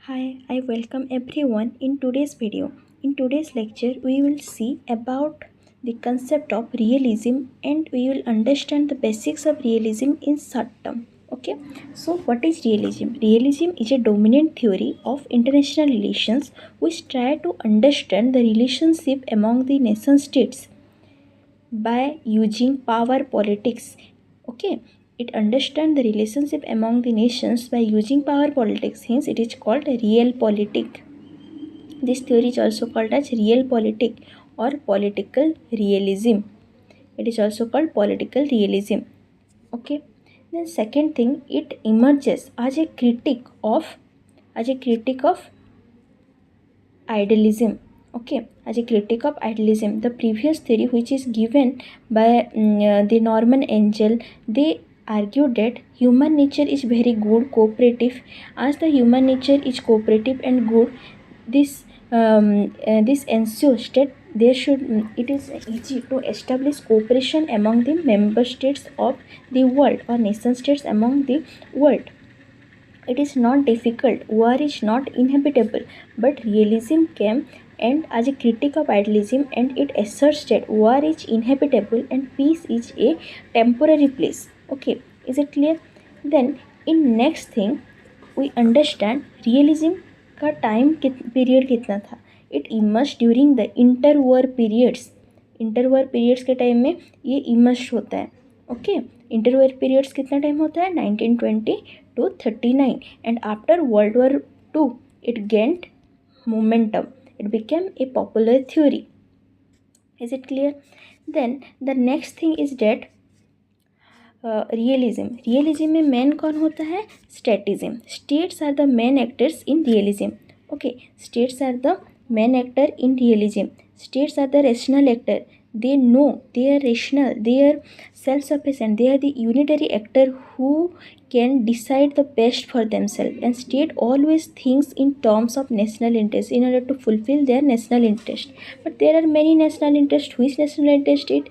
Hi, I welcome everyone in today's video. In today's lecture, we will see about the concept of realism and we will understand the basics of realism in short term. Okay, so what is realism? Realism is a dominant theory of international relations which try to understand the relationship among the nation states by using power politics. Okay, it understands the relationship among the nations by using power politics, hence it is called realpolitik. This theory is also called as realpolitik or political realism. It is also called political realism. Okay, then second thing, it emerges as a critic of idealism. Okay, as a critic of idealism, the previous theory which is given by the Norman Angel, they argued that human nature is very good cooperative. As the human nature is cooperative and good, this this ensures that there should it is easy to establish cooperation among the member states of the world or nation states among the world. It is not difficult, war is not inhabitable, but realism came and as a critic of idealism, and it asserts that war is inhabitable and peace is a temporary place. Okay, is it clear? Then in next thing we understand realism का time period कितना था. It emerge during the inter war periods. Inter war periods के time में ये emerge होता है. Okay, inter war periods कितना time होता है 1920 to 39, and after World War II it gained momentum. It became a popular theory. Is it clear? Then the next thing is that realism में main कौन होता है? Statism. States are the main actors in realism. Okay, states are the main actor in realism. States are the rational actor. They know, they are rational, they are self-sufficient, they are the unitary actor who can decide the best for themselves, and state always thinks in terms of national interest in order to fulfill their national interest. But there are many national interest. Which national interest is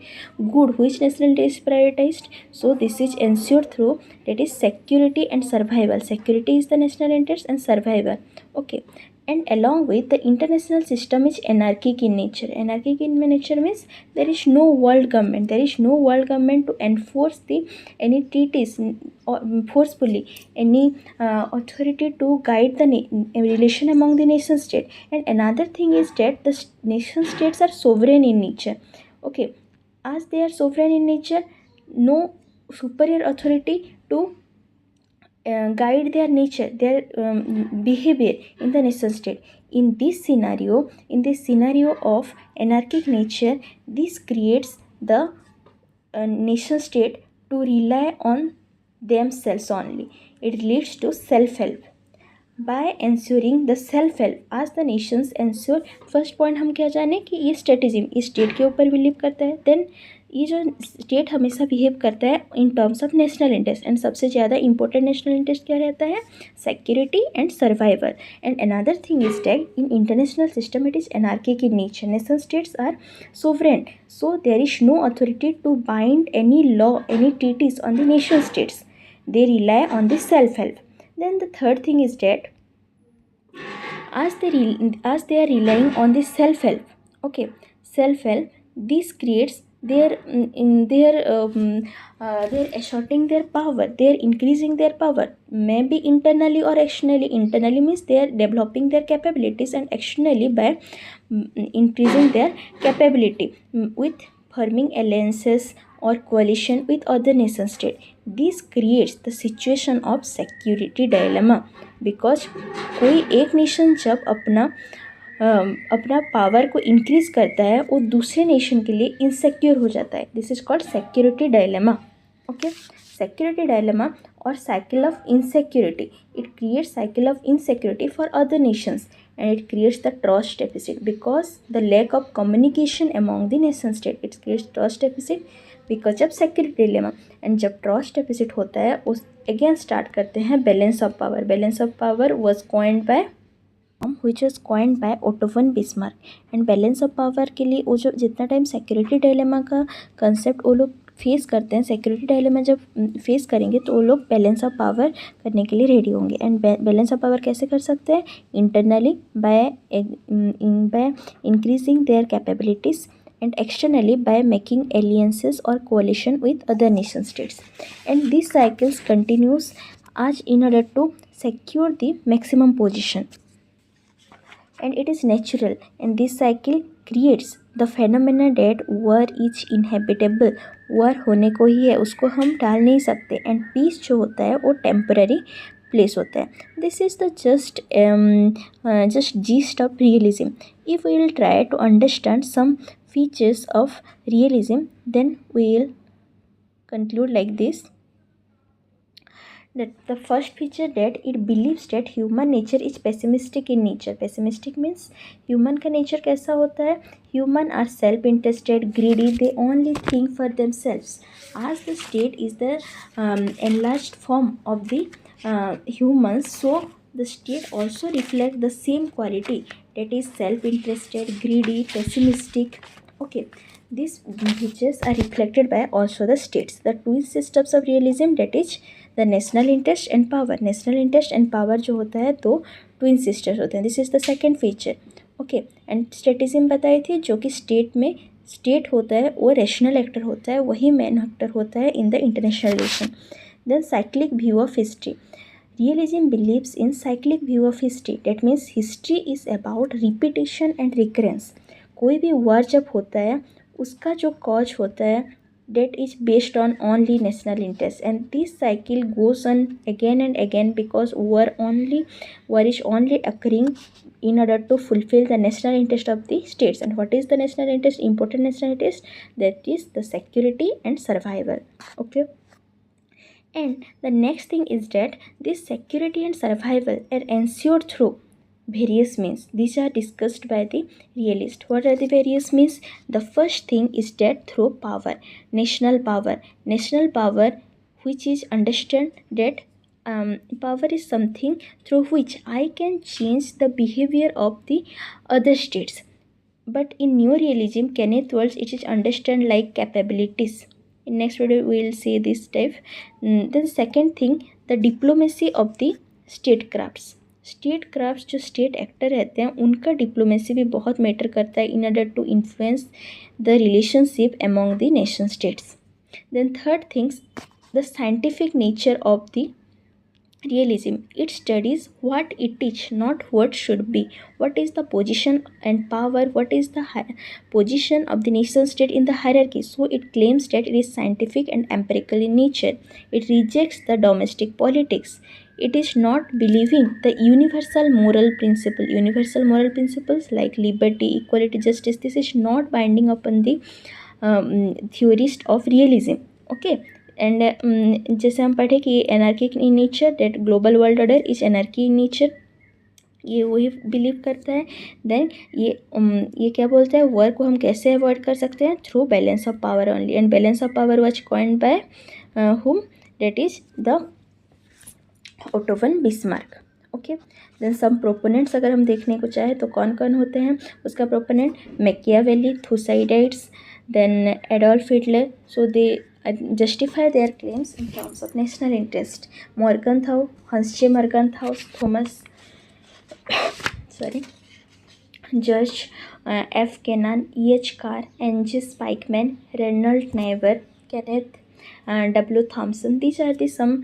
good, which national interest is prioritized? So this is ensured through, that is security and survival. Security is the national interest and survival. Okay, and along with the international system is anarchic in nature. Anarchic in nature means there is no world government. There is no world government to enforce the any treaties or forcefully any authority to guide the relation among the nation state. And another thing is that the nation states are sovereign in nature. Okay, as they are sovereign in nature, no superior authority to guide their nature, their behavior in the nation state. In this scenario of anarchic nature, this creates the nation state to rely on themselves only. It leads to self-help. By ensuring the self help as the nations ensure. First point हम क्या जाने कि ये statism इस state के ऊपर believe करता है. देन ये जो स्टेट हमेशा बिहेव करता है in terms of national interest, and सबसे ज़्यादा इंपॉर्टेंट नेशनल इंटरेस्ट क्या रहता है? Security and survival. And another thing is that in international system it is anarchic in nature. Nation states are sovereign, so there is no authority to bind any law, any treaties on the nation states. They rely on the self-help. Then the third thing is that as they are relying on the self-help, okay, self-help, this creates they're asserting their power, they're increasing their power, maybe internally or externally. Internally means they are developing their capabilities, and externally by increasing their capability with forming alliances or coalition with other nation state. This creates the situation of security dilemma, because कोई एक nation जब अपना power को increase करता है, वो दूसरे nation के लिए इनसिक्योर हो जाता है. This is called security dilemma. Okay, security dilemma और cycle of insecurity. It creates cycle of insecurity for other nations, and it creates the trust deficit because the lack of communication among the nation state. It creates trust deficit because of security dilemma. and जब trust deficit होता है, उस again start करते हैं balance of power. Balance of power was coined by which was coined by Otto von Bismarck. And balance of power के लिए वो जो जितना टाइम सिक्योरिटी डायलेमा का कंसेप्ट वो लोग फेस करते हैं, सिक्योरिटी डायलेमा जब फेस करेंगे तो वो लोग बैलेंस ऑफ पावर करने के लिए रेडी होंगे. एंड बैलेंस ऑफ पावर कैसे कर सकते हैं? Internally by increasing there capabilities and externally by making alliances or coalition with other nation states. And these cycles continues as in order to secure the maximum position. And it is natural, and this cycle creates the phenomena that war is inhabitable. war होने को ही है, उसको हम टाल नहीं सकते. And piece जो होता है वो टेम्पररी प्लेस होता है. This is the just gist of realism. If we will try to understand some features of realism, then we will conclude like this, that the first feature that it believes that human nature is pessimistic in nature. Pessimistic means human का nature कैसा होता है? Human are self-interested, greedy, they only think for themselves. As the state is the enlarged form of the humans, so the state also reflects the same quality, that is self-interested, greedy, pessimistic. Okay, these features are reflected by also the states. The twin systems of realism, that is the national interest and power. National interest and power जो होता है तो twin sisters होते हैं. This is the second feature. Okay, and statism बताई थी, जो कि स्टेट में स्टेट होता है वो रैशनल एक्टर होता है, वही मेन एक्टर होता है in the international relation. Then cyclic view of history. Realism believes in cyclic view of history. That means history is about repetition and recurrence. कोई भी war जब होता है उसका जो cause होता है that is based on only national interest, and this cycle goes on again and again because war is only occurring in order to fulfill the national interest of the states. And what is the national interest? Important national interest, that is the security and survival. Okay. And the next thing is that this security and survival are ensured through various means. These are discussed by the realist. What are the various means? The first thing is that through power, national power, which is understand that power is something through which I can change the behavior of the other states. But in new realism, Kenneth Waltz, it is understand like capabilities. In next video we will see this type. Then second thing, the diplomacy of the state crafts. State crafts जो state actor रहते हैं उनका diplomacy भी बहुत matter करता है in order to influence the relationship among the nation states. Then third things, the scientific nature of the realism. It studies what it is, not what should be. What is the position and power, what is the position of the nation state in the hierarchy. So it claims that it is scientific and empirical in nature. It rejects the domestic politics. It is not believing the universal moral principles like liberty, equality, justice. This is not binding upon the theorist of realism. Okay. And जैसे हम पढ़े कि anarchic in nature, that global world order is anarchy in nature, ये वही believe करता है. Then ये क्या बोलता है, वर्क को हम कैसे अवॉइड कर सकते हैं? Through balance of power only. And balance of power was coined by whom? That is the Otto von Bismarck. Okay. Then some proponents अगर हम देखने को चाहे तो कौन कौन होते हैं उसका proponent? Machiavelli, Thucydides, then Adolf Hitler. So they justify their claims in terms of national interest. Morgenthau, Hans J. Morgenthau, Thomas Judge, F. Kennan, E. H. Carr, N. G. Spikeman, Reynold Neighbor, Kenneth W. Thompson. These are the some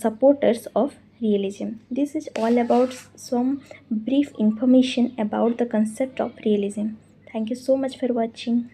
supporters of realism. This is all about some brief information about the concept of realism. Thank you so much for watching.